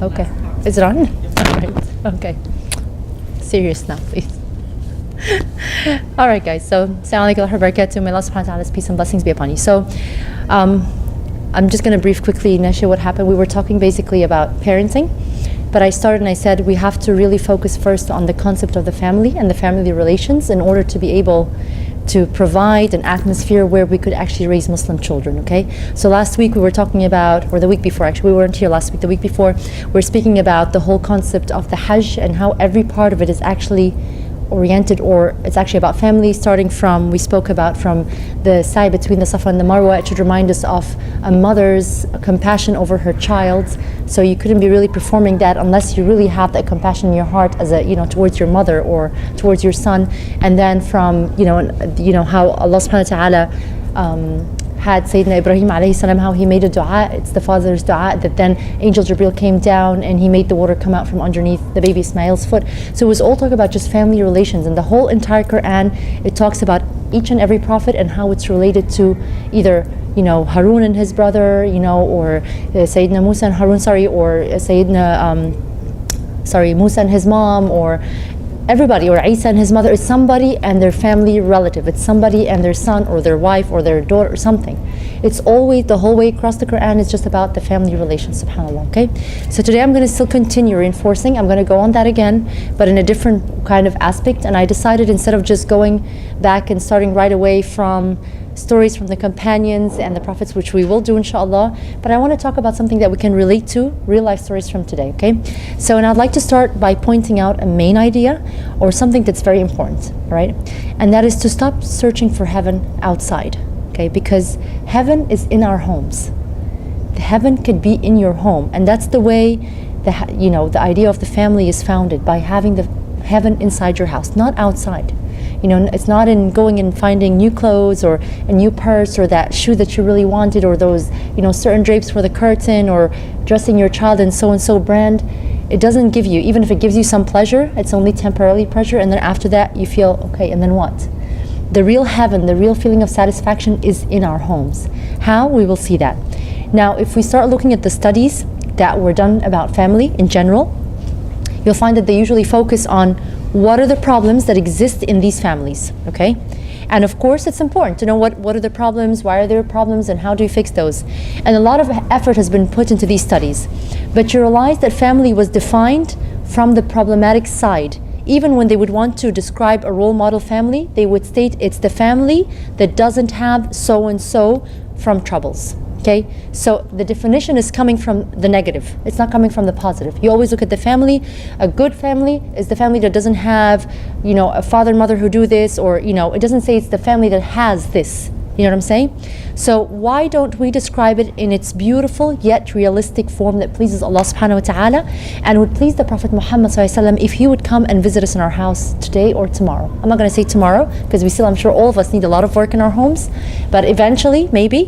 Okay. Is it on? All right. Okay. Serious now, please. All right, guys. So, Assalamu alaikum wa rahmatullahi wa barakatuh. May Allah subhanahu wa ta'ala's peace and blessings be upon you. So, I'm just going to brief quickly, Nesha, what happened. We were talking basically about parenting, but I started and I said we have to really focus first on the concept of the family and the family relations in order to be able to provide an atmosphere where we could actually raise Muslim children, okay? So last week we were talking about, or the week before actually, we weren't here last week, the week before, we were speaking about the whole concept of the Hajj and how every part of it is actually oriented, or it's actually about family, starting from, we spoke about from the sa'i between the Safa and the Marwa. It should remind us of a mother's compassion over her child. So you couldn't be really performing that unless you really have that compassion in your heart as a, towards your mother or towards your son. And then from, how Allah subhanahu wa ta'ala had Sayyidina Ibrahim alayhi salam, how he made a dua. It's the father's dua that then Angel Jibreel came down and he made the water come out from underneath the baby Ismail's foot. So it was all talk about just family relations, and the whole entire Quran, it talks about each and every prophet and how it's related to either Harun and his brother, or Sayyidina Musa and Harun, or Musa and his mom, or everybody, or Isa and his mother. Is somebody and their family relative. It's somebody and their son or their wife or their daughter or something. It's always, the whole way across the Quran is just about the family relations, subhanAllah, okay? So today I'm going to still continue reinforcing. I'm going to go on that again, but in a different kind of aspect. And I decided, instead of just going back and starting right away from stories from the companions and the prophets, which we will do inshallah, but I want to talk about something that we can relate to, real life stories from today, okay? So, and I'd like to start by pointing out a main idea or something that's very important, right? And that is to stop searching for heaven outside, okay? Because heaven is in our homes. The heaven could be in your home, and that's the way the idea of the family is founded, by having the heaven inside your house, not outside. It's not in going and finding new clothes or a new purse or that shoe that you really wanted, or those, certain drapes for the curtain, or dressing your child in so and so brand. It doesn't give you, even if it gives you some pleasure, it's only temporarily pleasure, and then after that you feel, okay, and then what? The real heaven, the real feeling of satisfaction is in our homes. How? We will see that. Now, if we start looking at the studies that were done about family in general, you'll find that they usually focus on what are the problems that exist in these families, okay? And of course, it's important to know what are the problems, why are there problems, and how do you fix those? And a lot of effort has been put into these studies. But you realize that family was defined from the problematic side. Even when they would want to describe a role model family, they would state it's the family that doesn't have so-and-so from troubles. Okay, so the definition is coming from the negative. It's not coming from the positive. You always look at the family. A good family is the family that doesn't have, a father and mother who do this, or, it doesn't say it's the family that has this. You know what I'm saying? So why don't we describe it in its beautiful yet realistic form that pleases Allah subhanahu wa ta'ala and would please the Prophet Muhammad sallallahu alaihi wasallam if he would come and visit us in our house today or tomorrow. I'm not going to say tomorrow, because we still, I'm sure all of us need a lot of work in our homes, but eventually, maybe,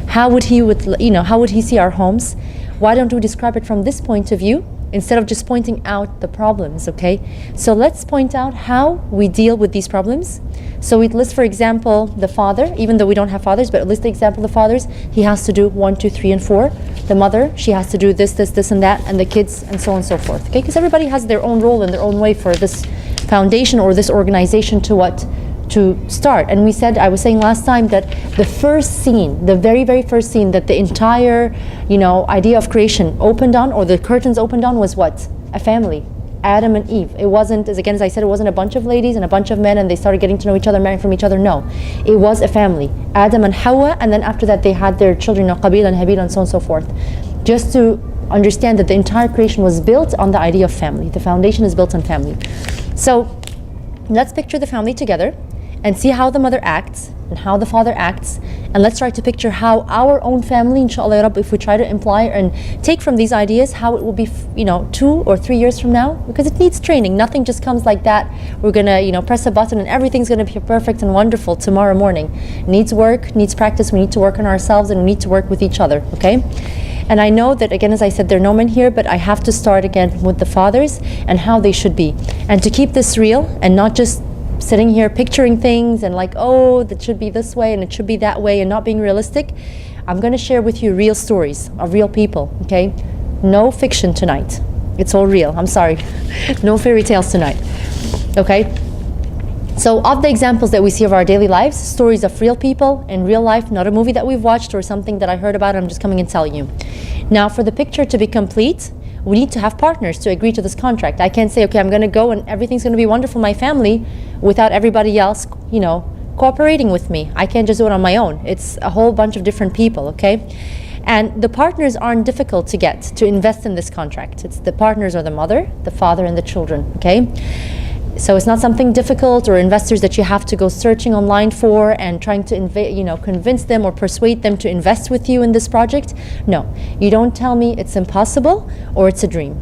how would he see our homes? Why don't we describe it from this point of view, instead of just pointing out the problems, okay? So let's point out how we deal with these problems. So we'd list, for example, the father, even though we don't have fathers, but at least the example of the fathers, he has to do 1, 2, 3, and 4. The mother, she has to do this, and that, and the kids, and so on and so forth, okay? Because everybody has their own role and their own way for this foundation or this organization to start. And I was saying last time that the first scene, the very, very first scene that the entire, idea of creation opened on, or the curtains opened on, was what? A family. Adam and Eve. It wasn't, as I said, it wasn't a bunch of ladies and a bunch of men and they started getting to know each other, marrying from each other. No. It was a family. Adam and Hawa, and then after that they had their children, Qabil and Habil, and so on and so forth. Just to understand that the entire creation was built on the idea of family. The foundation is built on family. So let's picture the family together and see how the mother acts and how the father acts, and let's try to picture how our own family, inshallah ya Rabb, if we try to imply and take from these ideas, how it will be 2 or 3 years from now, because it needs training. Nothing just comes like that. We're gonna press a button and everything's gonna be perfect and wonderful tomorrow morning. It needs work, needs practice. We need to work on ourselves and we need to work with each other, okay? And I know that, again, as I said, there are no men here, but I have to start again with the fathers and how they should be, and to keep this real and not just sitting here picturing things and like, oh, that should be this way and it should be that way, and not being realistic. I'm going to share with you real stories of real people, okay? No fiction tonight. It's all real. I'm sorry. No fairy tales tonight. Okay? So of the examples that we see of our daily lives, stories of real people in real life, not a movie that we've watched or something that I heard about, I'm just coming and telling you. Now, for the picture to be complete, we need to have partners to agree to this contract. I can't say, okay, I'm going to go and everything's going to be wonderful, my family, without everybody else, cooperating with me. I can't just do it on my own. It's a whole bunch of different people, okay? And the partners aren't difficult to get to invest in this contract. It's the partners are the mother, the father, and the children, okay? So it's not something difficult or investors that you have to go searching online for and trying to convince them or persuade them to invest with you in this project. No, you don't tell me it's impossible or it's a dream.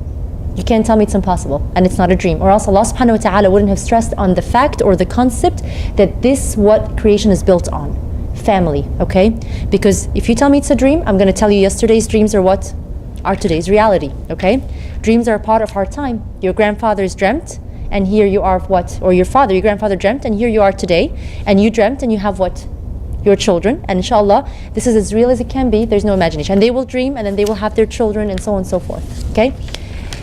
You can't tell me it's impossible and it's not a dream, or else Allah subhanahu wa ta'ala wouldn't have stressed on the fact or the concept that this what creation is built on. Family, okay? Because if you tell me it's a dream, I'm going to tell you yesterday's dreams are what are today's reality, okay? Dreams are a part of our time. Your grandfathers dreamt, and here you are what? Or your grandfather dreamt, and here you are today. And you dreamt, and you have what? Your children. And inshallah, this is as real as it can be. There's no imagination. And they will dream, and then they will have their children, and so on and so forth. Okay?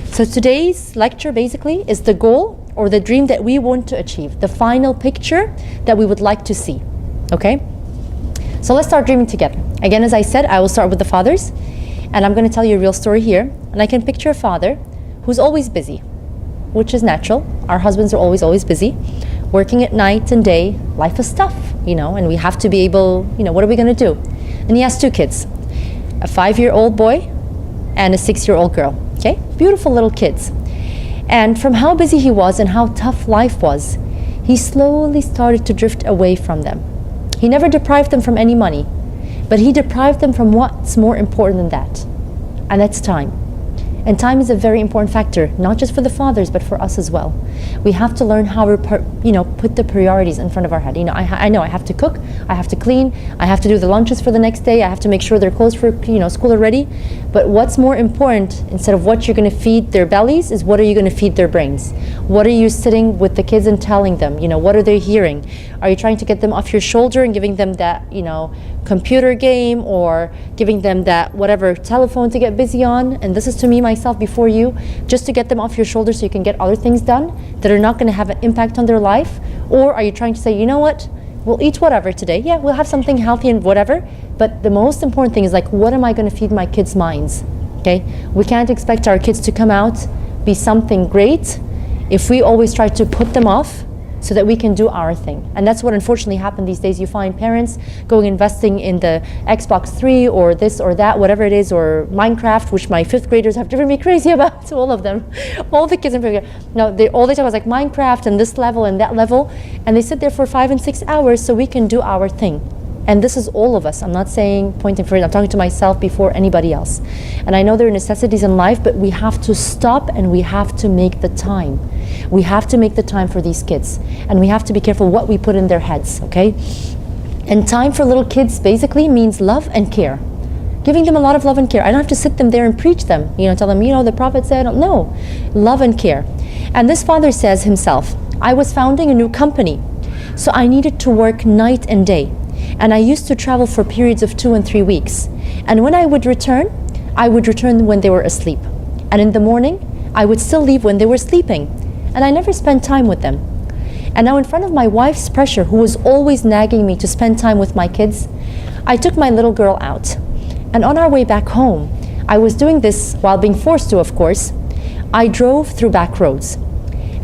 So today's lecture basically is the goal or the dream that we want to achieve. The final picture that we would like to see. Okay? So let's start dreaming together. Again, as I said, I will start with the fathers. And I'm going to tell you a real story here. And I can picture a father who's always busy, which is natural. Our husbands are always busy, working at night and day. Life is tough, and we have to be able, what are we going to do? And he has 2 kids, a 5-year-old boy and a 6-year-old girl, okay? Beautiful little kids. And from how busy he was and how tough life was, he slowly started to drift away from them. He never deprived them from any money, but he deprived them from what's more important than that, and that's time. And time is a very important factor, not just for the fathers, but for us as well. We have to learn how to, put the priorities in front of our head. I know I have to cook, I have to clean, I have to do the lunches for the next day, I have to make sure their clothes for, school are ready. But what's more important, instead of what you're going to feed their bellies, is what are you going to feed their brains? What are you sitting with the kids and telling them? What are they hearing? Are you trying to get them off your shoulder and giving them that, computer game, or giving them that whatever telephone to get busy on? And this is to me, myself, before you, just to get them off your shoulder so you can get other things done that are not going to have an impact on their life? Or are you trying to say, you know what, we'll eat whatever today, yeah, we'll have something healthy and whatever, but the most important thing is what am I going to feed my kids' minds? Okay, we can't expect our kids to come out be something great if we always try to put them off so that we can do our thing. And that's what unfortunately happens these days. You find parents going investing in the Xbox 3 or this or that, whatever it is, or Minecraft, which my 5th graders have driven me crazy about, all of them. All the kids in 5th grade. No, all they talk about is Minecraft and this level and that level, and they sit there for 5 and 6 hours so we can do our thing. And this is all of us. I'm not saying pointing fingers. I'm talking to myself before anybody else. And I know there are necessities in life, but we have to stop and we have to make the time. We have to make the time for these kids. And we have to be careful what we put in their heads, okay? And time for little kids basically means love and care. Giving them a lot of love and care. I don't have to sit them there and preach them. Tell them, the Prophet said, no. Love and care. And this father says himself, I was founding a new company, so I needed to work night and day. And I used to travel for periods of 2 and 3 weeks. And when I would return when they were asleep. And in the morning, I would still leave when they were sleeping. And I never spent time with them. And now in front of my wife's pressure, who was always nagging me to spend time with my kids, I took my little girl out. And on our way back home, I was doing this while being forced to, of course. I drove through back roads.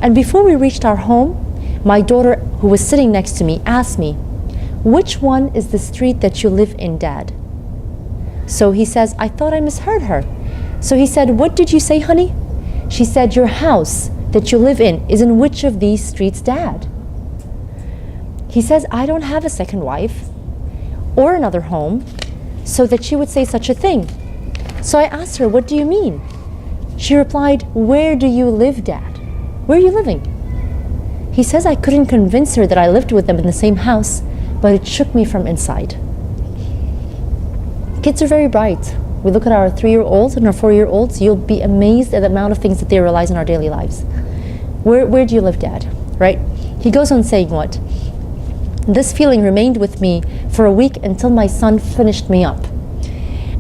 And before we reached our home, my daughter, who was sitting next to me, asked me, which one is the street that you live in, Dad? So he says, I thought I misheard her. So he said, what did you say, honey? She said, your house that you live in is in which of these streets, Dad? He says, I don't have a second wife or another home so that she would say such a thing. So I asked her, what do you mean? She replied, where do you live, Dad? Where are you living? He says, I couldn't convince her that I lived with them in the same house, but it shook me from inside. Kids are very bright. We look at our 3-year-olds and our 4-year-olds, you'll be amazed at the amount of things that they realize in our daily lives. Where do you live, Dad? Right? He goes on saying what? This feeling remained with me for a week until my son finished me up.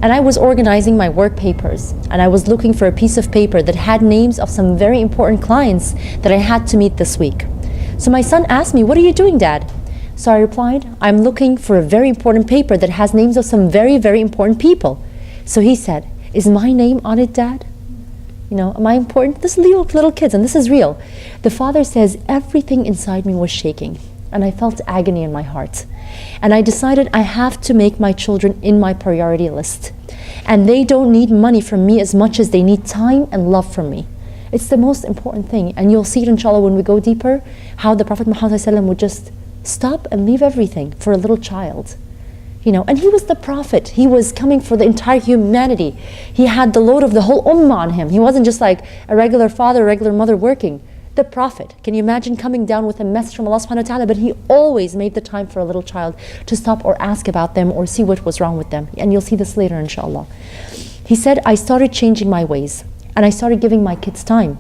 And I was organizing my work papers, and I was looking for a piece of paper that had names of some very important clients that I had to meet this week. So my son asked me, "What are you doing, Dad?" So I replied, "I'm looking for a very important paper that has names of some very, very important people." So he said, "Is my name on it, Dad? You know, am I important?" This little kids, and this is real. The father says, everything inside me was shaking, and I felt agony in my heart. And I decided I have to make my children in my priority list. And they don't need money from me as much as they need time and love from me. It's the most important thing. And you'll see it, inshallah, when we go deeper, how the Prophet Muhammad ﷺ would just stop and leave everything for a little child. You know, and he was the Prophet. He was coming for the entire humanity. He had the load of the whole ummah on him. He wasn't just like a regular father, a regular mother working. The Prophet, can you imagine coming down with a message from Allah subhanahu wa ta'ala? But he always made the time for a little child to stop or ask about them or see what was wrong with them. And you'll see this later, inshallah. He said, I started changing my ways and I started giving my kids time.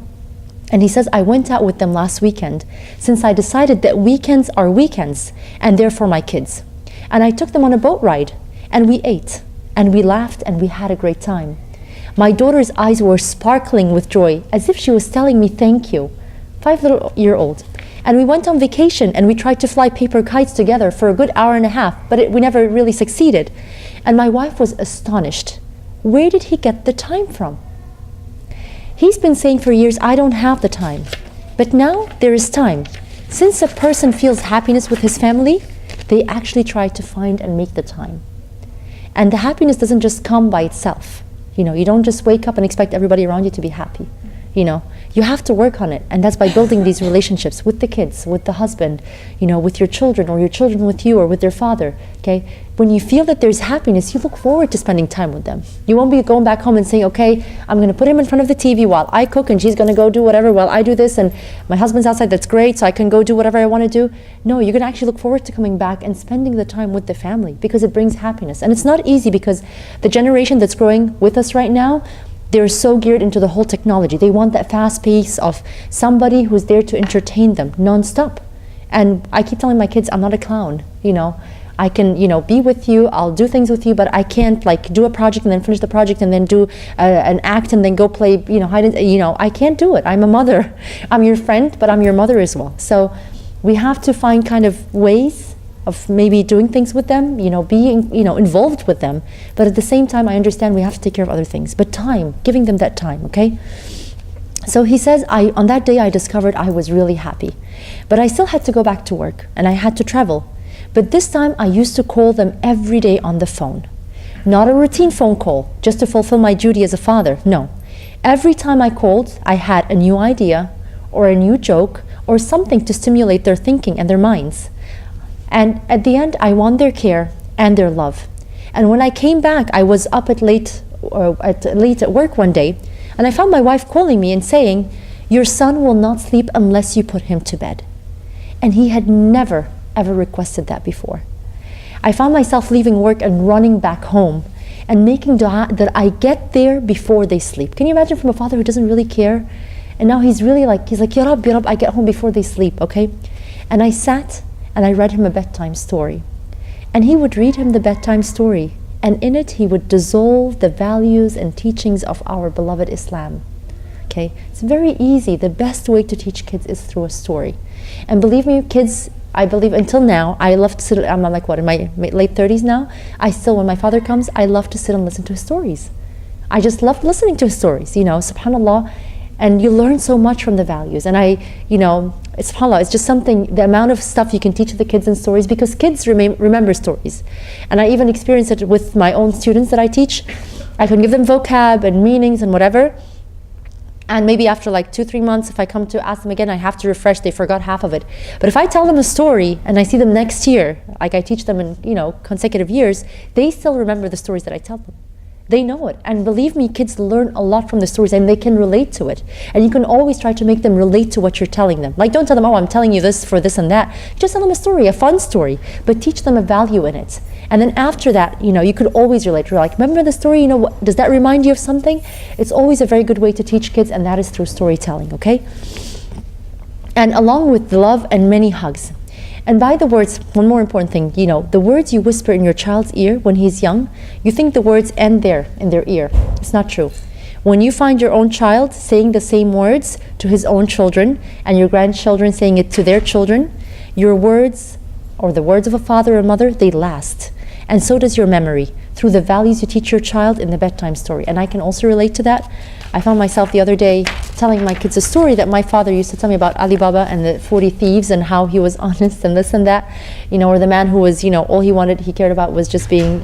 And he says, I went out with them last weekend since I decided that weekends are weekends and they're for my kids. And I took them on a boat ride and we ate and we laughed and we had a great time. My daughter's eyes were sparkling with joy as if she was telling me thank you. 5-year-old. And we went on vacation and we tried to fly paper kites together for a good hour and a half, but we never really succeeded. And my wife was astonished. Where did he get the time from? He's been saying for years, I don't have the time. But now there is time. Since a person feels happiness with his family, they actually try to find and make the time. And the happiness doesn't just come by itself. You know, you don't just wake up and expect everybody around you to be happy. You know, you have to work on it, and that's by building these relationships with the kids, with the husband, you know, with your children, or your children with you, or with their father. Okay, when you feel that there's happiness, you look forward to spending time with them. You won't be going back home and saying, okay, I'm going to put him in front of the TV while I cook, and she's going to go do whatever while I do this, and my husband's outside, that's great, so I can go do whatever I want to do. No, you're going to actually look forward to coming back and spending the time with the family, because it brings happiness. And it's not easy, because the generation that's growing with us right now, they're so geared into the whole technology. They want that fast pace of somebody who's there to entertain them non-stop. And I keep telling my kids, I'm not a clown. You know, I can, you know, be with you, I'll do things with you, but I can't like do a project and then finish the project and then do an act and then go play, you know, I can't do it. I'm a mother. I'm your friend, but I'm your mother as well. So we have to find kind of ways of maybe doing things with them, you know, being, you know, involved with them. But at the same time, I understand we have to take care of other things. But time, giving them that time, okay? So he says, on that day I discovered I was really happy. But I still had to go back to work and I had to travel. But this time I used to call them every day on the phone. Not a routine phone call, just to fulfill my duty as a father, no. Every time I called, I had a new idea or a new joke or something to stimulate their thinking and their minds. And at the end, I won their care and their love. And when I came back, I was up late at work one day, and I found my wife calling me and saying, your son will not sleep unless you put him to bed. And he had never, ever requested that before. I found myself leaving work and running back home and making dua that I get there before they sleep. Can you imagine from a father who doesn't really care? And now he's really like, Ya Rab, I get home before they sleep, okay? And I sat and I read him a bedtime story. And he would read him the bedtime story. And in it, he would dissolve the values and teachings of our beloved Islam. Okay? It's very easy. The best way to teach kids is through a story. And believe me, kids, I believe until now, I love to sit, I'm like what, in my late 30s now? I still, when my father comes, I love to sit and listen to his stories. I just love listening to his stories, you know, subhanAllah. And you learn so much from the values. And subhanAllah, it's just something, the amount of stuff you can teach the kids in stories, because kids remember stories. And I even experience it with my own students that I teach. I can give them vocab and meanings and whatever. And maybe after like 2-3 months, if I come to ask them again, I have to refresh, they forgot half of it. But if I tell them a story and I see them next year, like I teach them in, you know, consecutive years, they still remember the stories that I tell them. They know it. And believe me, kids learn a lot from the stories and they can relate to it. And you can always try to make them relate to what you're telling them. Like, don't tell them, oh, I'm telling you this for this and that. Just tell them a story, a fun story, but teach them a value in it. And then after that, you know, you could always relate. You're like, remember the story? You know, does that remind you of something? It's always a very good way to teach kids, and that is through storytelling, okay? And along with love and many hugs. And by the words, one more important thing, the words you whisper in your child's ear when he's young, you think the words end there in their ear. It's not true. When you find your own child saying the same words to his own children and your grandchildren saying it to their children, your words or the words of a father or mother, they last. And so does your memory through the values you teach your child in the bedtime story. And I can also relate to that. I found myself the other day telling my kids a story that my father used to tell me about Ali Baba and the 40 thieves and how he was honest and this and that, or the man who was, all he cared about was just being,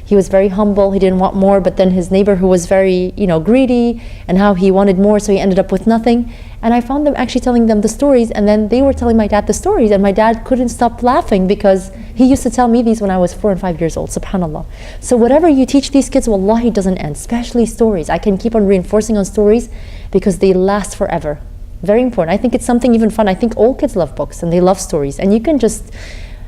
he was very humble, he didn't want more, but then his neighbor who was very, greedy, and how he wanted more, so he ended up with nothing. And I found them actually telling them the stories, and then they were telling my dad the stories, and my dad couldn't stop laughing because he used to tell me these when I was 4 and 5 years old, subhanAllah. So whatever you teach these kids, wallahi, doesn't end, especially stories. I can keep on reinforcing on stories because they last forever. Very important. I think it's something even fun. I think all kids love books and they love stories. And you can just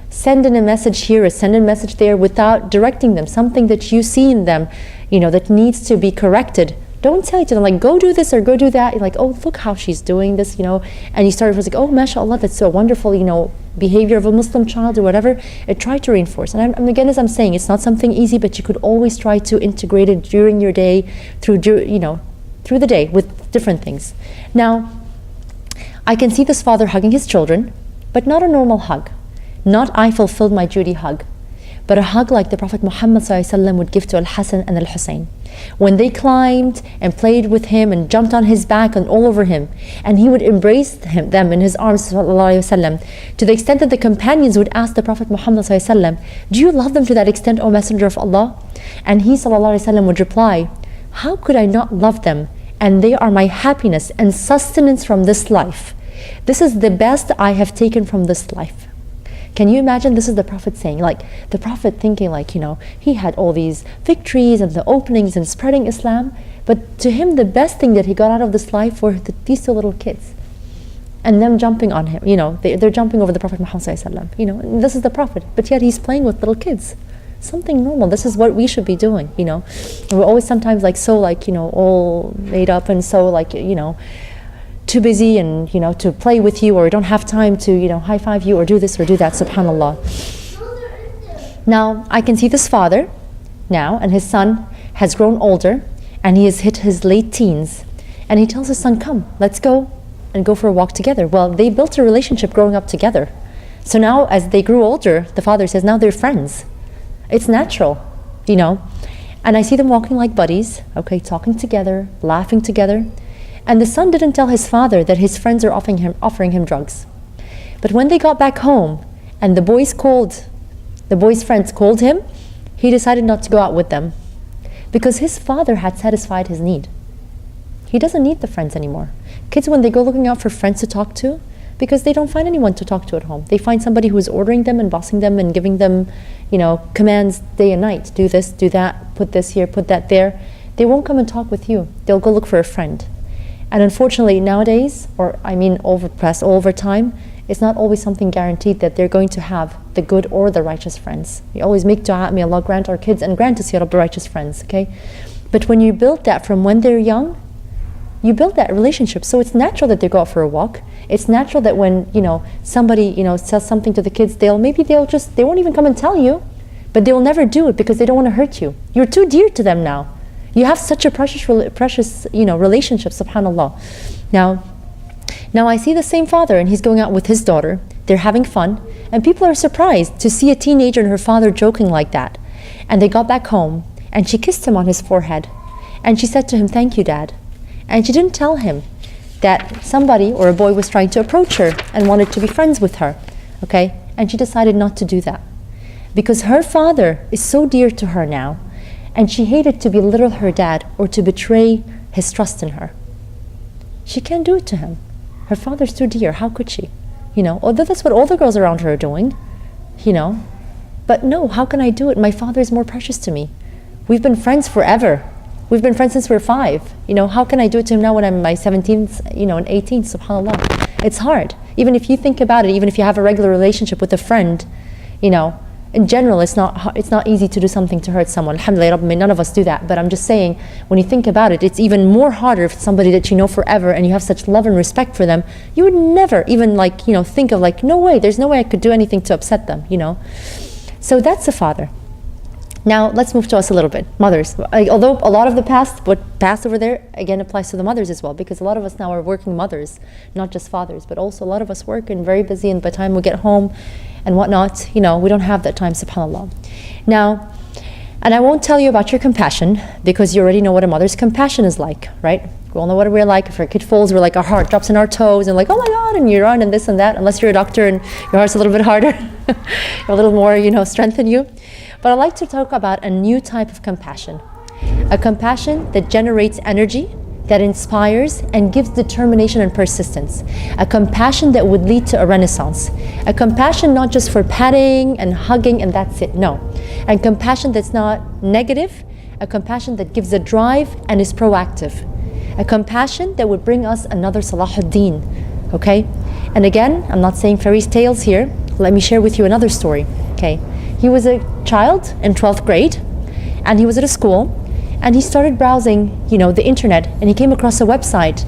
send in a message here or send in a message there without directing them. Something that you see in them, that needs to be corrected. Don't tell it to them like, go do this or go do that. You're like, oh, look how she's doing this, And you start with like, oh, mashallah, that's so wonderful, behavior of a Muslim child or whatever. Try to reinforce. And again, as I'm saying, it's not something easy, but you could always try to integrate it during your day, through the day with different things. Now, I can see this father hugging his children, but not a normal hug. Not I fulfilled my duty hug, but a hug like the Prophet Muhammad ﷺ would give to Al-Hasan and Al-Hussein. When they climbed and played with him and jumped on his back and all over him, and he would embrace them in his arms, ﷺ, to the extent that the companions would ask the Prophet Muhammad ﷺ, do you love them to that extent, O Messenger of Allah? And he ﷺ would reply, how could I not love them? And they are my happiness and sustenance from this life. This is the best I have taken from this life. Can you imagine? This is the Prophet saying, like the Prophet thinking like, he had all these victories and the openings and spreading Islam, but to him the best thing that he got out of this life were these two little kids. And them jumping on him, they're jumping over the Prophet Muhammad ﷺ, and this is the Prophet, but yet he's playing with little kids. Something normal. This is what we should be doing, And we're always sometimes all made up and so too busy and to play with you, or don't have time to high five you or do this or do that, subhanallah. Now I can see this father now, and his son has grown older and he has hit his late teens, and he tells his son, come, let's go and go for a walk together. Well, they built a relationship growing up together, so now as they grew older, the father says now they're friends. It's natural, and I see them walking like buddies, talking together, laughing together. And the son didn't tell his father that his friends are offering him drugs. But when they got back home and the boys' friends called him, he decided not to go out with them because his father had satisfied his need. He doesn't need the friends anymore. Kids, when they go looking out for friends to talk to, because they don't find anyone to talk to at home. They find somebody who is ordering them and bossing them and giving them, commands day and night. Do this, do that, put this here, put that there. They won't come and talk with you. They'll go look for a friend. And unfortunately nowadays, over time, it's not always something guaranteed that they're going to have the good or the righteous friends. We always make dua, may Allah grant our kids and grant us, Ya Rabbi, righteous friends, okay? But when you build that from when they're young, you build that relationship. So it's natural that they go out for a walk. It's natural that when, somebody, says something to the kids, they won't even come and tell you, but they will never do it because they don't want to hurt you. You're too dear to them now. You have such a precious relationship, subhanallah. Now I see the same father, and he's going out with his daughter. They're having fun, and people are surprised to see a teenager and her father joking like that. And they got back home, and she kissed him on his forehead, and she said to him, thank you, Dad. And she didn't tell him that somebody or a boy was trying to approach her and wanted to be friends with her, okay? And she decided not to do that because her father is so dear to her now, and she hated to belittle her dad or to betray his trust in her. She can't do it to him. Her father's too dear. How could she? Although that's what all the girls around her are doing, But no, how can I do it? My father is more precious to me. We've been friends forever. We've been friends since we're 5. How can I do it to him now when I'm in my 17th, and 18th, subhanAllah. It's hard. Even if you think about it, even if you have a regular relationship with a friend, In general, it's not easy to do something to hurt someone. Alhamdulillah, none of us do that. But I'm just saying, when you think about it, it's even more harder if it's somebody that you know forever and you have such love and respect for them. You would never even think of no way, there's no way I could do anything to upset them, So that's the father. Now let's move to us a little bit. Mothers. Although a lot of the what passed over there, again, applies to the mothers as well, because a lot of us now are working mothers, not just fathers, but also a lot of us work and very busy, and by the time we get home and whatnot, we don't have that time, subhanAllah. Now, and I won't tell you about your compassion, because you already know what a mother's compassion is like, right? We all know what we're like. If our kid falls, we're like, our heart drops in our toes, and oh my God, and you run and this and that, unless you're a doctor and your heart's a little bit harder, a little more, strength in you. But I'd like to talk about a new type of compassion. A compassion that generates energy, that inspires and gives determination and persistence. A compassion that would lead to a renaissance. A compassion not just for patting and hugging and that's it, no. A compassion that's not negative, a compassion that gives a drive and is proactive. A compassion that would bring us another Salahuddin, okay? And again, I'm not saying fairy tales here. Let me share with you another story, okay? He was a child in 12th grade, and he was at a school, and he started browsing, the internet, and he came across a website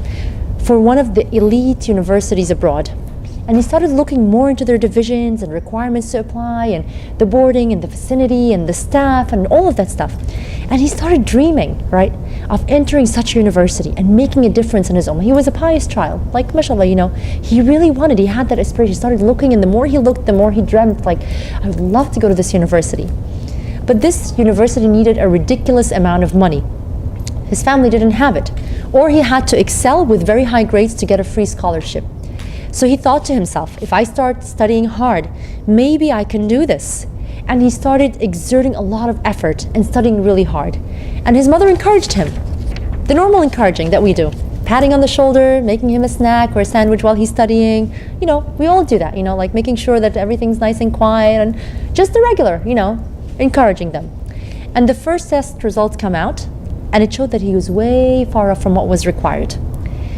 for one of the elite universities abroad. And he started looking more into their divisions and requirements to apply, and the boarding and the vicinity and the staff and all of that stuff. And he started dreaming, right, of entering such a university and making a difference in his own. He was a pious child, mashallah, he really wanted, he had that aspiration. He started looking, and the more he looked, the more he dreamt, I would love to go to this university. But this university needed a ridiculous amount of money. His family didn't have it. Or he had to excel with very high grades to get a free scholarship. So he thought to himself, if I start studying hard, maybe I can do this. And he started exerting a lot of effort and studying really hard. And his mother encouraged him. The normal encouraging that we do. Patting on the shoulder, making him a snack or a sandwich while he's studying. We all do that, making sure that everything's nice and quiet, and just the regular, encouraging them. And the first test results come out, and it showed that he was way far off from what was required.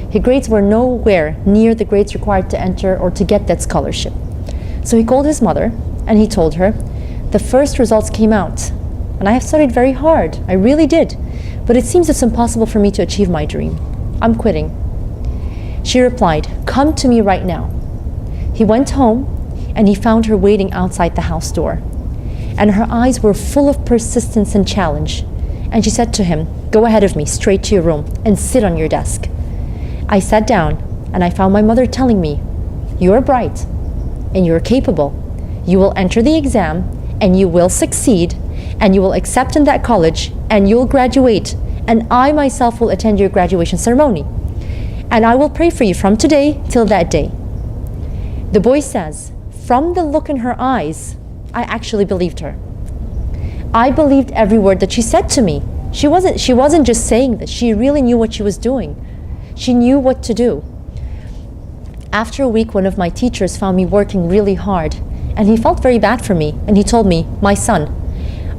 His grades were nowhere near the grades required to enter or to get that scholarship. So he called his mother, and he told her, the first results came out, and I have studied very hard, I really did, but it seems it's impossible for me to achieve my dream. I'm quitting. She replied, come to me right now. He went home, and he found her waiting outside the house door. And her eyes were full of persistence and challenge. And she said to him, go ahead of me, straight to your room, and sit on your desk. I sat down, and I found my mother telling me, you're bright, and you're capable. You will enter the exam, and you will succeed, and you will accept in that college, and you'll graduate, and I myself will attend your graduation ceremony. And I will pray for you from today till that day. The boy says, from the look in her eyes, I actually believed her. I believed every word that she said to me. She wasn't just saying this. She really knew what she was doing. She knew what to do. After a week, one of my teachers found me working really hard, and he felt very bad for me, and he told me, my son,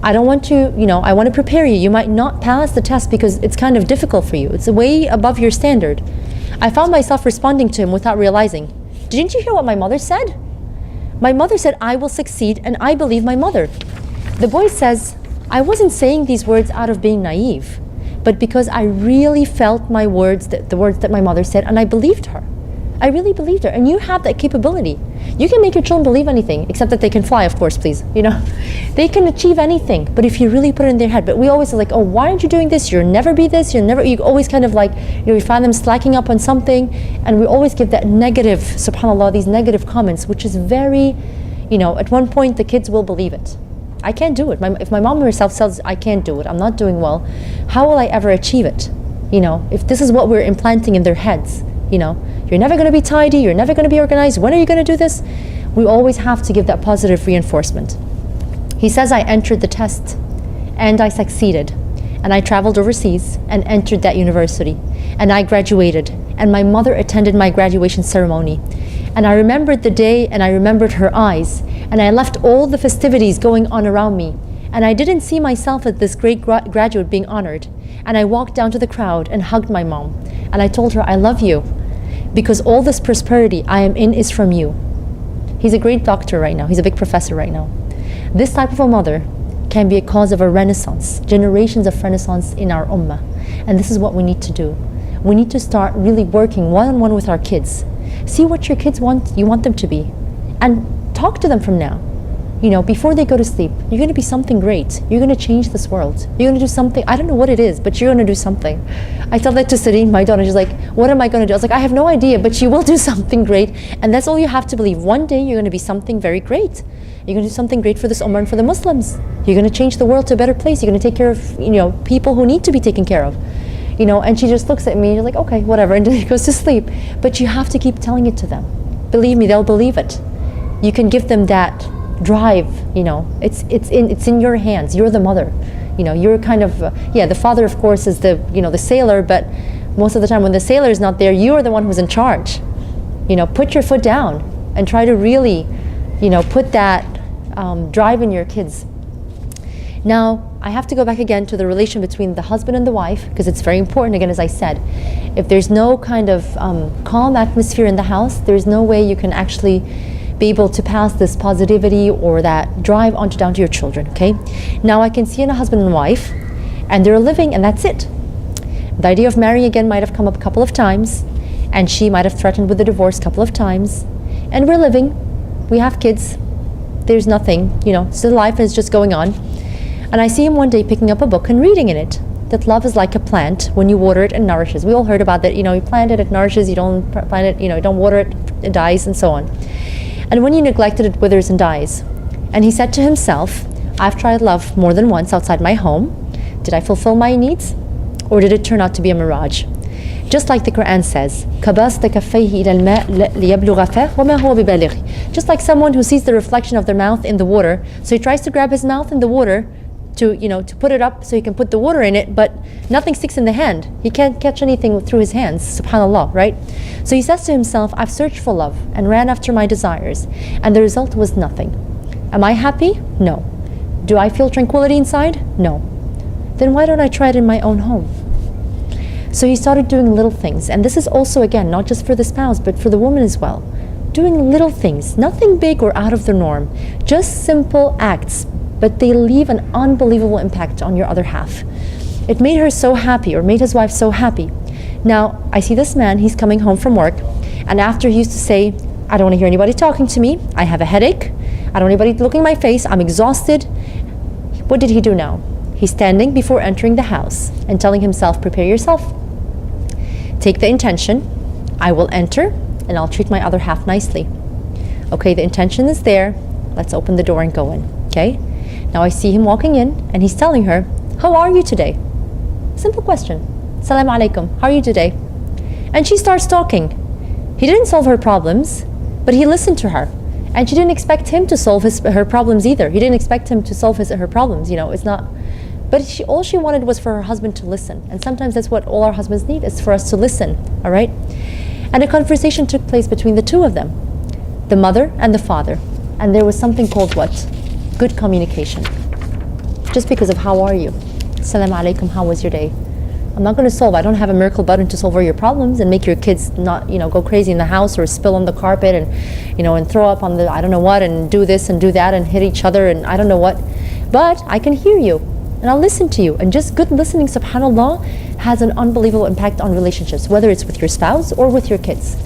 I don't want to, I want to prepare you. You might not pass the test because it's kind of difficult for you. It's way above your standard. I found myself responding to him without realizing, didn't you hear what my mother said? My mother said, I will succeed, and I believe my mother. The boy says, I wasn't saying these words out of being naive, but because I really felt my words, the words that my mother said, and I believed her. I really believed her. And you have that capability. You can make your children believe anything, except that they can fly, of course, please. They can achieve anything, but if you really put it in their head. But we always are oh, why aren't you doing this? You'll never be this. You always kind of we find them slacking up on something, and we always give that negative, subhanAllah, these negative comments, which is very, at one point the kids will believe it. I can't do it. If my mom herself says I can't do it, I'm not doing well, how will I ever achieve it? If this is what we're implanting in their heads, you're never going to be tidy, you're never going to be organized, when are you going to do this? We always have to give that positive reinforcement. He says I entered the test, and I succeeded, and I traveled overseas and entered that university, and I graduated, and my mother attended my graduation ceremony. And I remembered the day, and I remembered her eyes, and I left all the festivities going on around me, and I didn't see myself as this great graduate being honored. And I walked down to the crowd and hugged my mom, and I told her, I love you, because all this prosperity I am in is from you. He's a great doctor right now. He's a big professor right now. This type of a mother can be a cause of a renaissance, generations of renaissance in our ummah. And this is what we need to do. We need to start really working one-on-one with our kids. See what your kids you want them to be, and talk to them from now. Before they go to sleep, you're going to be something great. You're going to change this world. You're going to do something. I don't know what it is, but you're going to do something. I tell that to Serene, my daughter. She's like, what am I going to do? I was like, I have no idea, but you will do something great. And that's all you have to believe. One day you're going to be something very great. You're going to do something great for this ummah and for the Muslims. You're going to change the world to a better place. You're going to take care of, people who need to be taken care of. And she just looks at me and you're like, okay, whatever, and then goes to sleep. But you have to keep telling it to them. Believe me, they'll believe it. You can give them that drive. It's in your hands. You're the mother. You're kind of the father, of course, is the sailor, but most of the time when the sailor is not there, you are the one who's in charge. Put your foot down and try to really put that drive in your kids. Now I have to go back again to the relation between the husband and the wife, because it's very important. Again, as I said, if there's no kind of calm atmosphere in the house, there's no way you can actually be able to pass this positivity or that drive down to your children. Okay, now I can see in a husband and wife, and they're living, and that's it. The idea of marrying again might have come up a couple of times, and she might have threatened with a divorce a couple of times, and we're living, we have kids, there's nothing, still life is just going on. And I see him one day picking up a book and reading in it that love is like a plant. When you water it, it nourishes. We all heard about that. You plant it, it nourishes. You don't plant it, you don't water it, it dies, and so on. And when you neglect it, it withers and dies. And he said to himself, I've tried love more than once outside my home. Did I fulfill my needs? Or did it turn out to be a mirage? Just like the Quran says, just like someone who sees the reflection of their mouth in the water, so he tries to grab his mouth in the water to put it up so he can put the water in it, but nothing sticks in the hand. He can't catch anything through his hands, subhanallah, right? So he says to himself, I've searched for love and ran after my desires, and the result was nothing. Am I happy? No. Do I feel tranquility inside? No. Then why don't I try it in my own home? So he started doing little things, and this is also, again, not just for the spouse, but for the woman as well. Doing little things, nothing big or out of the norm, just simple acts, but they leave an unbelievable impact on your other half. It made her so happy, or made his wife so happy. Now, I see this man, he's coming home from work, and after he used to say, I don't want to hear anybody talking to me, I have a headache, I don't want anybody looking at my face, I'm exhausted. What did he do now? He's standing before entering the house and telling himself, prepare yourself. Take the intention, I will enter, and I'll treat my other half nicely. Okay, the intention is there, let's open the door and go in, okay? Now I see him walking in, and he's telling her, how are you today? Simple question. Assalamu alaikum, how are you today? And she starts talking. He didn't solve her problems, but he listened to her. And she didn't expect him to solve her problems either. He didn't expect him to solve her problems, it's not. But all she wanted was for her husband to listen. And sometimes that's what all our husbands need, is for us to listen, all right? And a conversation took place between the two of them, the mother and the father. And there was something called what? Good communication. Just because of how are you? Assalamu alaikum, how was your day? I'm not going to solve, I don't have a miracle button to solve all your problems and make your kids not, go crazy in the house or spill on the carpet and, and throw up on the, I don't know what, and do this and do that and hit each other and I don't know what. But I can hear you and I'll listen to you. And just good listening, subhanAllah, has an unbelievable impact on relationships, whether it's with your spouse or with your kids.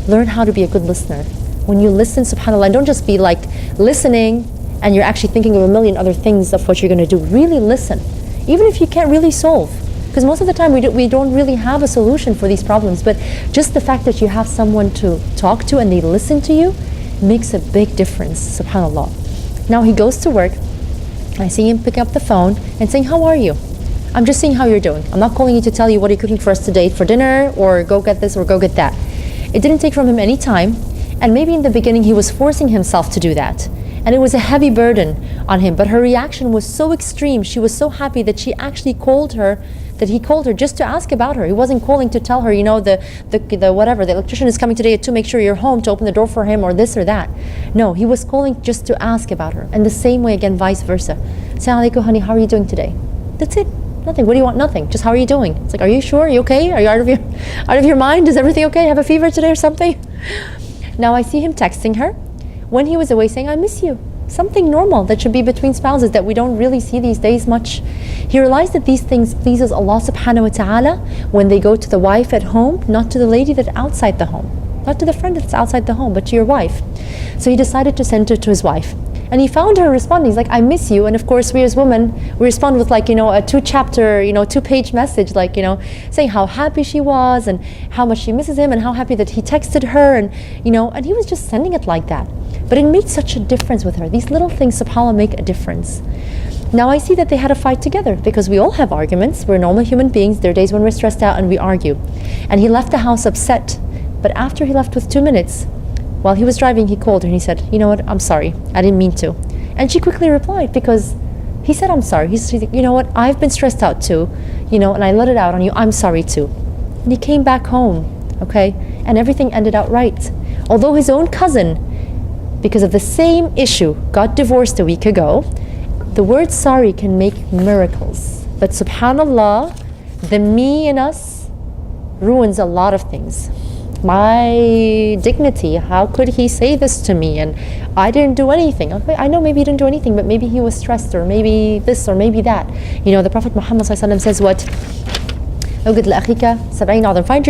Learn how to be a good listener. When you listen, subhanAllah, and don't just be like listening and you're actually thinking of a million other things of what you're going to do. Really listen, even if you can't really solve. Because most of the time we don't really have a solution for these problems, but just the fact that you have someone to talk to and they listen to you makes a big difference, subhanAllah. Now he goes to work, and I see him pick up the phone and saying, how are you? I'm just seeing how you're doing. I'm not calling you to tell you what you're cooking for us today for dinner, or go get this or go get that. It didn't take from him any time, and maybe in the beginning he was forcing himself to do that. And it was a heavy burden on him, but her reaction was so extreme. She was so happy that he called her just to ask about her. He wasn't calling to tell her, the whatever, the electrician is coming today at 2, make sure you're home, to open the door for him, or this or that. No, he was calling just to ask about her. And the same way again, vice versa. Assalamu alaikum, honey, how are you doing today? That's it. Nothing. What do you want? Nothing. Just how are you doing? It's like, are you sure? Are you okay? Are you out of your mind? Is everything okay? Have a fever today or something? Now I see him texting her when he was away saying, I miss you. something normal that should be between spouses that we don't really see these days much. He realized that these things pleases Allah subhanahu wa ta'ala when they go to the wife at home, not to the lady that's outside the home, not to the friend that's outside the home, but to your wife. So he decided to send it to his wife. And he found her responding. He's like, I miss you. And of course, we as women, we respond with like, a 2-chapter, 2-page message, like, saying how happy she was and how much she misses him and how happy that he texted her. And, and he was just sending it like that. But it made such a difference with her. These little things, subhanAllah, make a difference. Now I see that they had a fight together because we all have arguments. We're normal human beings. There are days when we're stressed out and we argue. And he left the house upset. But after he left with 2 minutes, while he was driving, he called her and he said, you know what, I'm sorry, I didn't mean to. And she quickly replied because he said, I'm sorry. He said, you know what, I've been stressed out too, and I let it out on you, I'm sorry too. And he came back home, okay, and everything ended out right. Although his own cousin, because of the same issue, got divorced a week ago, the word sorry can make miracles. But subhanAllah, the me in us ruins a lot of things. My dignity, how could he say this to me? And I didn't do anything. Okay, I know maybe he didn't do anything, but maybe he was stressed, or maybe this, or maybe that. The Prophet Muhammad says what? Find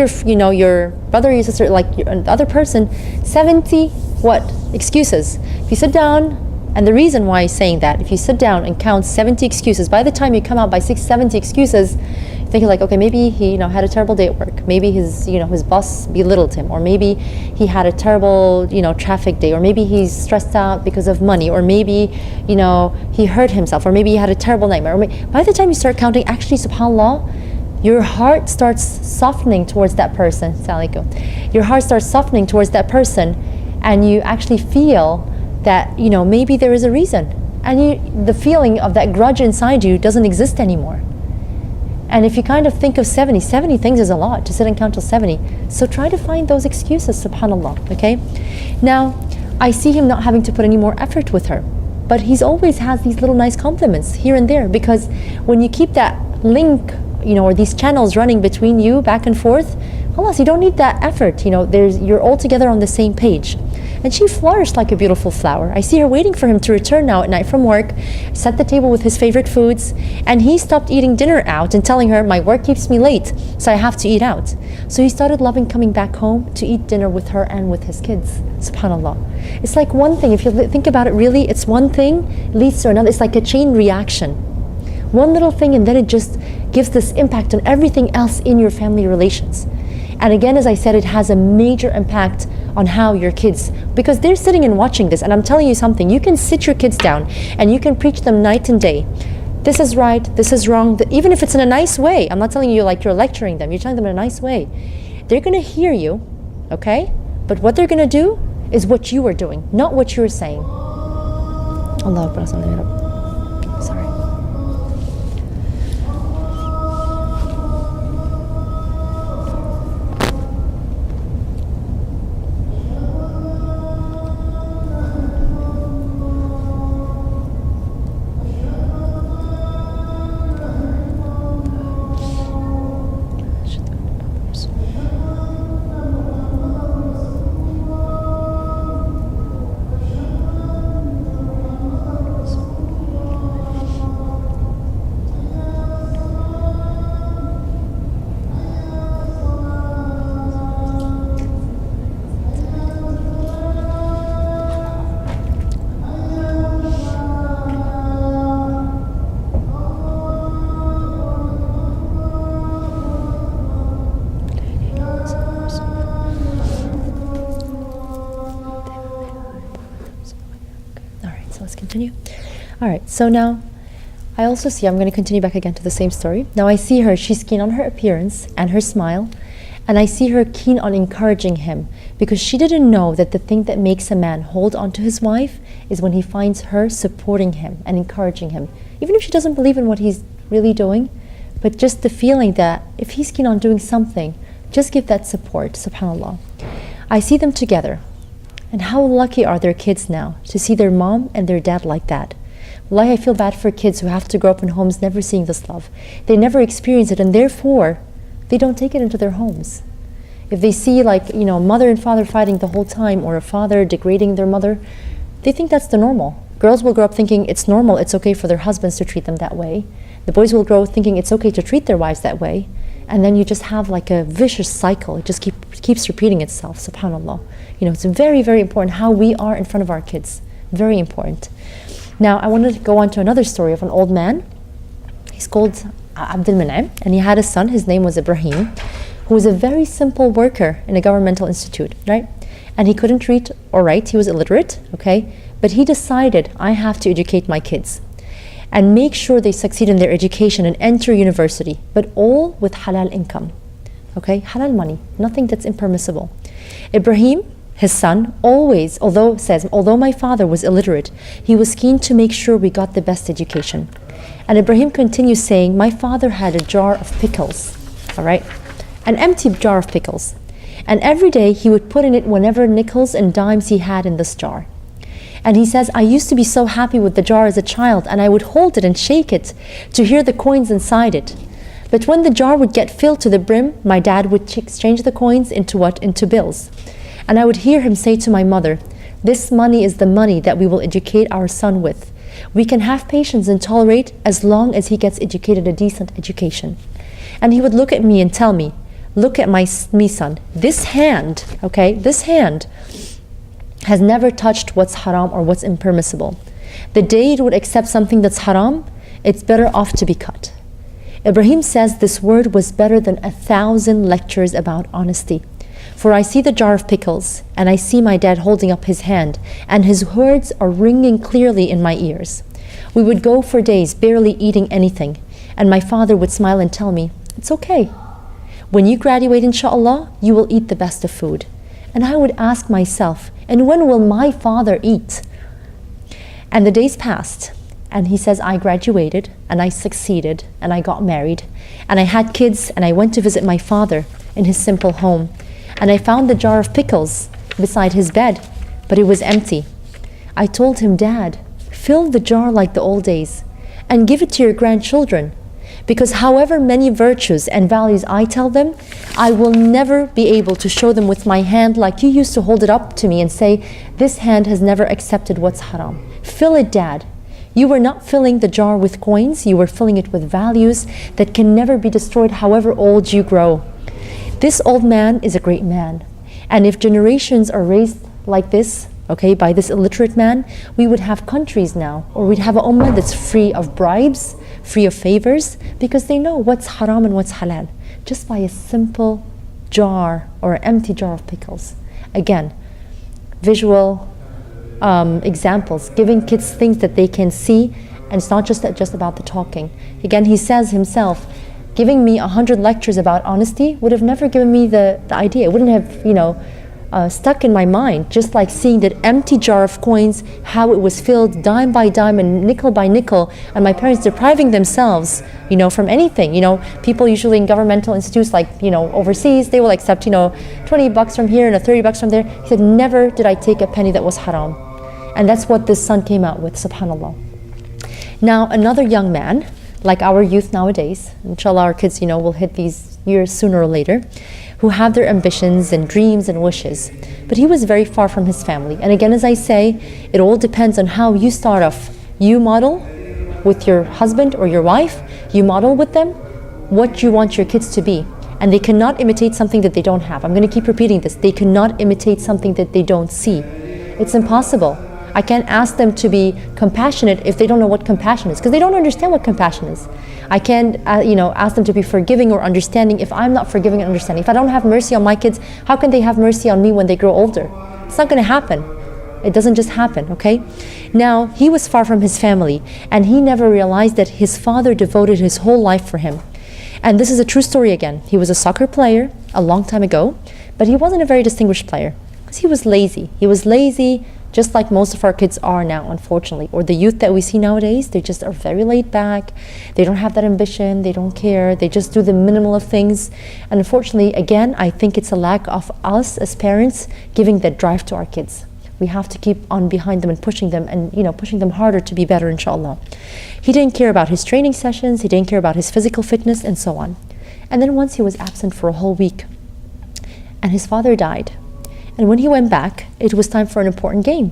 your brother, your sister, like the other person, 70 what? Excuses. If you sit down, and the reason why he's saying that, if you sit down and count 70 excuses, by the time you come out by 70 excuses, thinking like, okay, maybe he had a terrible day at work, maybe his boss belittled him, or maybe he had a terrible traffic day, or maybe he's stressed out because of money, or maybe he hurt himself, or maybe he had a terrible nightmare. By the time you start counting, actually, subhanAllah, your heart starts softening towards that person. Your heart starts softening towards that person, and you actually feel that maybe there is a reason, and the feeling of that grudge inside you doesn't exist anymore. And if you kind of think of 70 things is a lot to sit and count till 70. So try to find those excuses, subhanAllah, okay? Now, I see him not having to put any more effort with her, but he's always has these little nice compliments here and there, because when you keep that link, or these channels running between you back and forth, alas, you don't need that effort, you're all together on the same page. And she flourished like a beautiful flower. I see her waiting for him to return now at night from work, set the table with his favorite foods, and he stopped eating dinner out and telling her, my work keeps me late, so I have to eat out. So he started loving coming back home to eat dinner with her and with his kids. SubhanAllah. It's like one thing, if you think about it really, it's one thing leads to another. It's like a chain reaction. One little thing, and then it just gives this impact on everything else in your family relations. And again, as I said, it has a major impact on how your kids, because they're sitting and watching this, and I'm telling you something, you can sit your kids down and you can preach them night and day. This is right, this is wrong, even if it's in a nice way. I'm not telling you like you're lecturing them, you're telling them in a nice way. They're going to hear you, okay? But what they're going to do is what you are doing, not what you're saying. Allah Akbar. Sorry. Continue. All right, so now I also see, I'm going to continue back again to the same story. Now I see her, she's keen on her appearance and her smile, and I see her keen on encouraging him, because she didn't know that the thing that makes a man hold on to his wife is when he finds her supporting him and encouraging him. Even if she doesn't believe in what he's really doing, but just the feeling that if he's keen on doing something, just give that support, subhanAllah. I see them together. And how lucky are their kids now to see their mom and their dad like that. Wallahi, I feel bad for kids who have to grow up in homes never seeing this love. They never experience it, and therefore they don't take it into their homes. If they see mother and father fighting the whole time, or a father degrading their mother, they think that's the normal. Girls will grow up thinking it's normal, it's okay for their husbands to treat them that way. The boys will grow thinking it's okay to treat their wives that way. And then you just have like a vicious cycle. It just keeps repeating itself, subhanAllah. It's very, very important how we are in front of our kids. Very important. Now, I wanted to go on to another story of an old man. He's called Abdul Man'am, and he had a son. His name was Ibrahim, who was a very simple worker in a governmental institute, right? And he couldn't read or write. He was illiterate, okay? But he decided, I have to educate my kids and make sure they succeed in their education and enter university, but all with halal income, okay? Halal money, nothing that's impermissible. Ibrahim, his son, although my father was illiterate, he was keen to make sure we got the best education. And Ibrahim continues saying, my father had a jar of pickles, all right? An empty jar of pickles. And every day he would put in it whatever nickels and dimes he had in this jar. And he says, I used to be so happy with the jar as a child, and I would hold it and shake it to hear the coins inside it. But when the jar would get filled to the brim, my dad would exchange the coins into what? Into bills. And I would hear him say to my mother, this money is the money that we will educate our son with. We can have patience and tolerate as long as he gets educated a decent education. And he would look at me and tell me, look at me, son, this hand, okay, this hand has never touched what's haram or what's impermissible. The day it would accept something that's haram, it's better off to be cut. Ibrahim says this word was better than 1,000 lectures about honesty. For I see the jar of pickles, and I see my dad holding up his hand, and his words are ringing clearly in my ears. We would go for days barely eating anything, and my father would smile and tell me, it's okay. When you graduate, inshallah, you will eat the best of food. And I would ask myself, and when will my father eat? And the days passed, and he says, I graduated, and I succeeded, and I got married, and I had kids, and I went to visit my father in his simple home. And I found the jar of pickles beside his bed, but it was empty. I told him, Dad, fill the jar like the old days, and give it to your grandchildren. Because however many virtues and values I tell them, I will never be able to show them with my hand like you used to hold it up to me and say, this hand has never accepted what's haram. Fill it, Dad. You were not filling the jar with coins, you were filling it with values that can never be destroyed however old you grow. This old man is a great man. And if generations are raised like this, okay, by this illiterate man, we would have countries now, or we'd have an ummah that's free of bribes, free of favors, because they know what's haram and what's halal, just by a simple jar or an empty jar of pickles. Again, visual examples, giving kids things that they can see, and it's not just about the talking. Again, he says himself, giving me 100 lectures about honesty would have never given me the idea. It wouldn't have, stuck in my mind, just like seeing that empty jar of coins, how it was filled dime by dime and nickel by nickel, and my parents depriving themselves, from anything. People usually in governmental institutes like, overseas, they will accept, $20 from here and $30 from there. He said, never did I take a penny that was haram. And that's what this son came out with, subhanAllah. Now, another young man, like our youth nowadays, inshallah our kids, will hit these years sooner or later, who have their ambitions and dreams and wishes. But he was very far from his family. And again, as I say, it all depends on how you start off. You model with your husband or your wife, you model with them what you want your kids to be. And they cannot imitate something that they don't have. I'm going to keep repeating this. They cannot imitate something that they don't see. It's impossible. I can't ask them to be compassionate if they don't know what compassion is, because they don't understand what compassion is. I can't, ask them to be forgiving or understanding if I'm not forgiving and understanding. If I don't have mercy on my kids, how can they have mercy on me when they grow older? It's not going to happen. It doesn't just happen, okay? Now, he was far from his family, and he never realized that his father devoted his whole life for him. And this is a true story again. He was a soccer player a long time ago, but he wasn't a very distinguished player, because he was lazy. He was lazy, just like most of our kids are now, unfortunately, or the youth that we see nowadays. They just are very laid back. They don't have that ambition. They don't care. They just do the minimal of things. And unfortunately, again, I think it's a lack of us as parents giving that drive to our kids. We have to keep on behind them and pushing them, and pushing them harder to be better, inshallah. He didn't care about his training sessions. He didn't care about his physical fitness, and so on. And then once he was absent for a whole week, and his father died. And when he went back, it was time for an important game.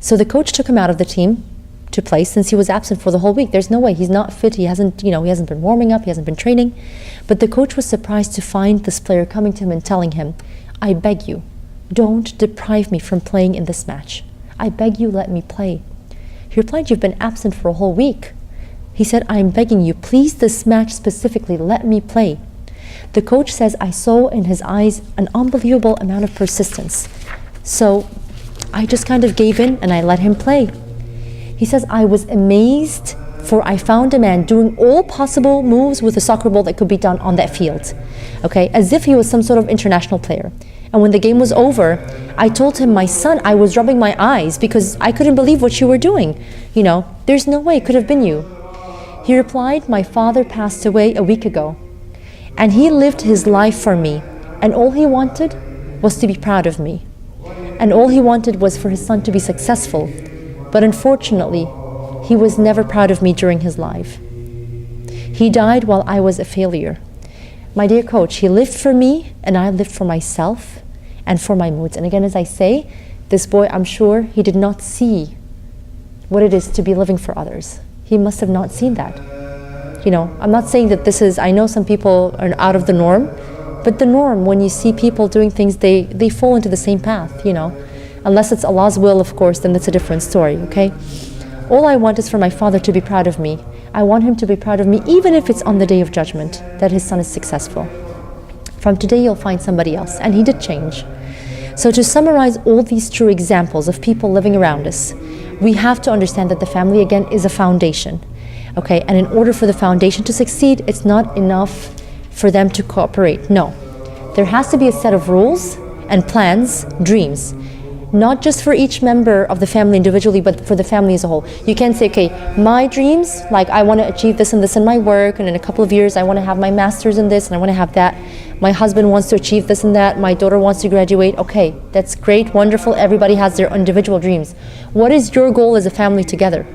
So the coach took him out of the team, to play since he was absent for the whole week. There's no way. He's not fit. He hasn't been warming up. He hasn't been training. But the coach was surprised to find this player coming to him and telling him, I beg you, don't deprive me from playing in this match. I beg you, let me play. He replied, you've been absent for a whole week. He said, I'm begging you, please, this match specifically, let me play. The coach says, I saw in his eyes an unbelievable amount of persistence. So I just kind of gave in and I let him play. He says, I was amazed, for I found a man doing all possible moves with a soccer ball that could be done on that field. Okay, as if he was some sort of international player. And when the game was over, I told him, my son, I was rubbing my eyes because I couldn't believe what you were doing. There's no way it could have been you. He replied, my father passed away a week ago, and he lived his life for me, and all he wanted was to be proud of me. And all he wanted was for his son to be successful. But unfortunately, he was never proud of me during his life. He died while I was a failure. My dear coach, he lived for me, and I lived for myself and for my moods. And again, as I say, this boy, I'm sure he did not see what it is to be living for others. He must have not seen that. I'm not saying that this is, I know some people are out of the norm, but the norm, when you see people doing things, they fall into the same path, Unless it's Allah's will, of course, then that's a different story, okay? All I want is for my father to be proud of me. I want him to be proud of me, even if it's on the day of judgment, that his son is successful. From today, you'll find somebody else. And he did change. So to summarize all these true examples of people living around us, we have to understand that the family, again, is a foundation. Okay, and in order for the foundation to succeed, it's not enough for them to cooperate. No, there has to be a set of rules and plans, dreams, not just for each member of the family individually, but for the family as a whole. You can't say, okay, my dreams, like I want to achieve this and this in my work, and in a couple of years I want to have my master's in this and I want to have that. My husband wants to achieve this and that. My daughter wants to graduate. Okay, that's great, wonderful. Everybody has their individual dreams. What is your goal as a family together?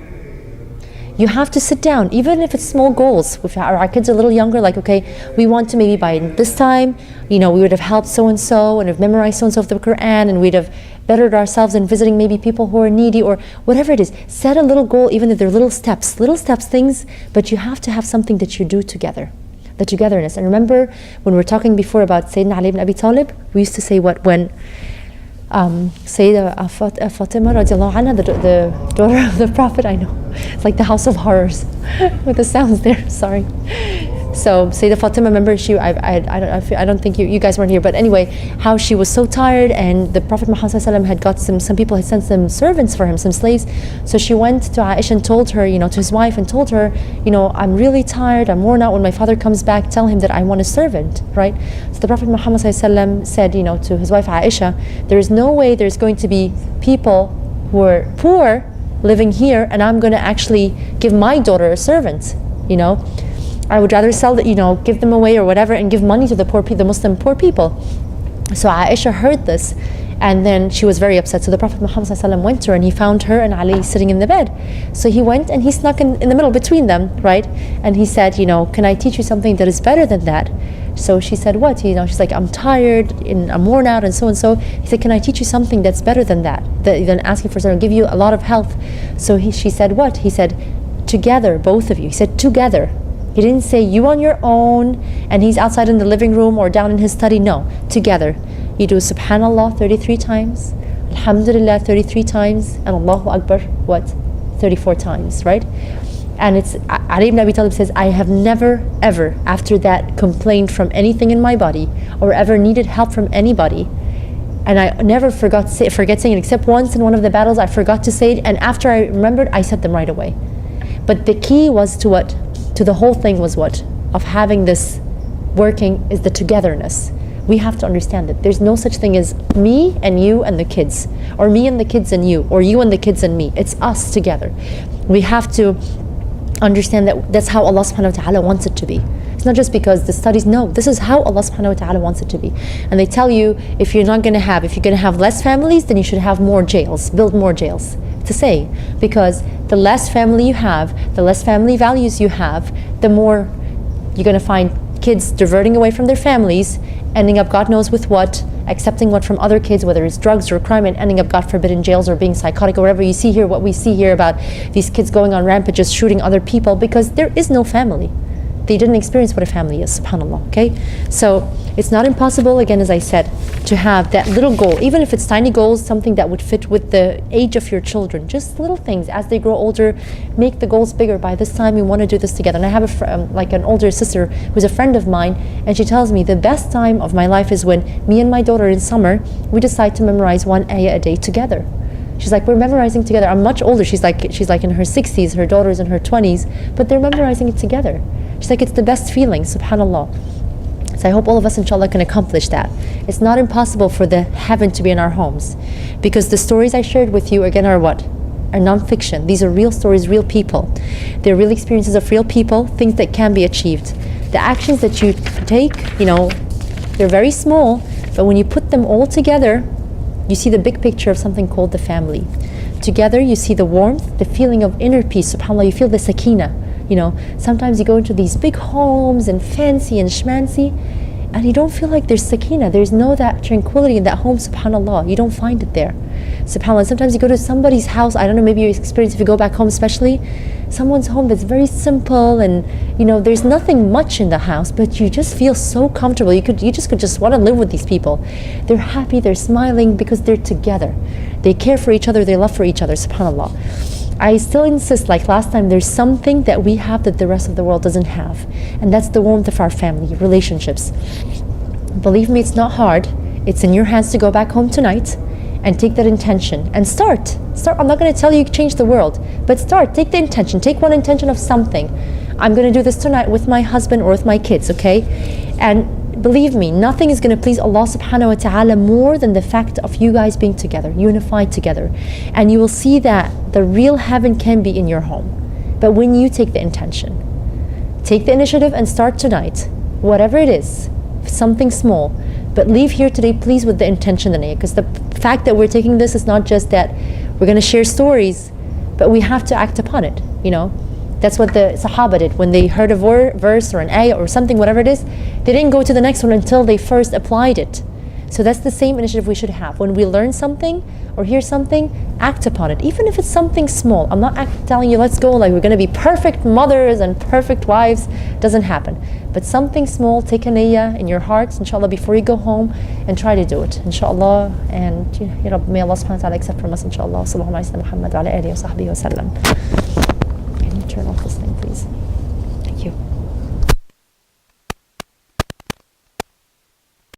You have to sit down, even if it's small goals. If our kids are a little younger, like, okay, we want to maybe by this time, we would have helped so-and-so and have memorized so-and-so of the Quran, and we'd have bettered ourselves in visiting maybe people who are needy, or whatever it is. Set a little goal, even if they're little steps things, but you have to have something that you do together. The togetherness. And remember, when we were talking before about Sayyidina Ali ibn Abi Talib, we used to say what when Sayyidah Fatima radiallahu anha, the daughter of the Prophet, I know, it's like the house of horrors with the sounds there, sorry. So Sayyidah Fatima, remember, I don't think you guys weren't here, but anyway, how she was so tired, and the Prophet Muhammad ﷺ had got some people had sent some servants for him, some slaves. So she went to Aisha and told her, to his wife, and told her, I'm really tired, I'm worn out. When my father comes back, tell him that I want a servant, right? So the Prophet Muhammad ﷺ said, to his wife Aisha, there is no way there's going to be people who are poor living here, and I'm going to actually give my daughter a servant, I would rather sell that, give them away or whatever, and give money to the Muslim poor people. So Aisha heard this, and then she was very upset. So the Prophet Muhammad ﷺ went to her, and he found her and Ali sitting in the bed. So he went and he snuck in the middle between them, right? And he said, can I teach you something that is better than that? So she said, what? She's like, I'm tired and I'm worn out and so and so. He said, can I teach you something that's better than that? Than asking for something, give you a lot of health. So she said, what? He said, together, both of you. He said, together. He didn't say you on your own and he's outside in the living room or down in his study. No, together. You do Subhanallah 33 times, Alhamdulillah 33 times, and Allahu Akbar, 34 times, right? And it's Ali ibn Abi Talib says, I have never ever after that complained from anything in my body or ever needed help from anybody. And I never forget saying it, except once in one of the battles I forgot to say it, and after I remembered, I said them right away. But the key was to what? To the whole thing was what? Of having this working is the togetherness. We have to understand that there's no such thing as me and you and the kids, or me and the kids and you, or you and the kids and me. It's us together. We have to understand that that's how Allah subhanahu wa ta'ala wants it to be. It's not just because the studies, no, this is how Allah subhanahu wa ta'ala wants it to be. And they tell you, if you're going to have less families, then you should have more jails, build more jails. To say, because the less family you have, the less family values you have, the more you're going to find kids diverting away from their families, ending up God knows with what, accepting what from other kids, whether it's drugs or crime, and ending up, God forbid, in jails or being psychotic or whatever. You see here, what we see here about these kids going on rampages, shooting other people, because there is no family. They didn't experience what a family is, subhanAllah, okay? So it's not impossible, again, as I said, to have that little goal, even if it's tiny goals, something that would fit with the age of your children. Just little things. As they grow older, make the goals bigger. By this time, we want to do this together. And I have like an older sister who's a friend of mine, and she tells me the best time of my life is when me and my daughter in summer, we decide to memorize one ayah a day together. She's like, we're memorizing together. I'm much older. She's like in her 60s, her daughter's in her 20s, but they're memorizing it together. She's like, it's the best feeling, subhanAllah. So I hope all of us, inshallah, can accomplish that. It's not impossible for the heaven to be in our homes, because the stories I shared with you, again, are what? Are non-fiction. These are real stories, real people. They're real experiences of real people, things that can be achieved. The actions that you take, they're very small, but when you put them all together, you see the big picture of something called the family. Together, you see the warmth, the feeling of inner peace, subhanAllah. You feel the sakina. Sometimes you go into these big homes and fancy and schmancy, and you don't feel like there's sakina. There's no that tranquility in that home, subhanAllah. You don't find it there, subhanAllah. Sometimes you go to somebody's house, I don't know, maybe you experience if you go back home, especially someone's home that's very simple, and there's nothing much in the house, but you just feel so comfortable. You could just want to live with these people. They're happy, they're smiling, because they're together. They care for each other, they love for each other, subhanAllah. I still insist, like last time, there's something that we have that the rest of the world doesn't have, and that's the warmth of our family, relationships. Believe me, it's not hard. It's in your hands to go back home tonight and take that intention and start. I'm not going to tell you change the world, but start. Take the intention. Take one intention of something. I'm going to do this tonight with my husband or with my kids, okay? And believe me, nothing is going to please Allah subhanahu wa ta'ala more than the fact of you guys being together, unified together. And you will see that the real heaven can be in your home. But when you take the intention, take the initiative and start tonight, whatever it is, something small, but leave here today, please, with the intention, because the fact that we're taking this is not just that we're going to share stories, but we have to act upon it, That's what the Sahaba did. When they heard a verse or an ayah or something, whatever it is, they didn't go to the next one until they first applied it. So that's the same initiative we should have. When we learn something or hear something, act upon it, even if it's something small. I'm not telling you, let's go, like we're going to be perfect mothers and perfect wives. Doesn't happen. But something small, take a niyyah in your hearts, inshallah, before you go home, and try to do it, inshallah. And may Allah subhanahu wa ta'ala accept from us, inshallah. Sallallahu alayhi wa Muhammad wa ala alihi wa sahbihi wa sallam. Can you turn off this thing, please? Thank you.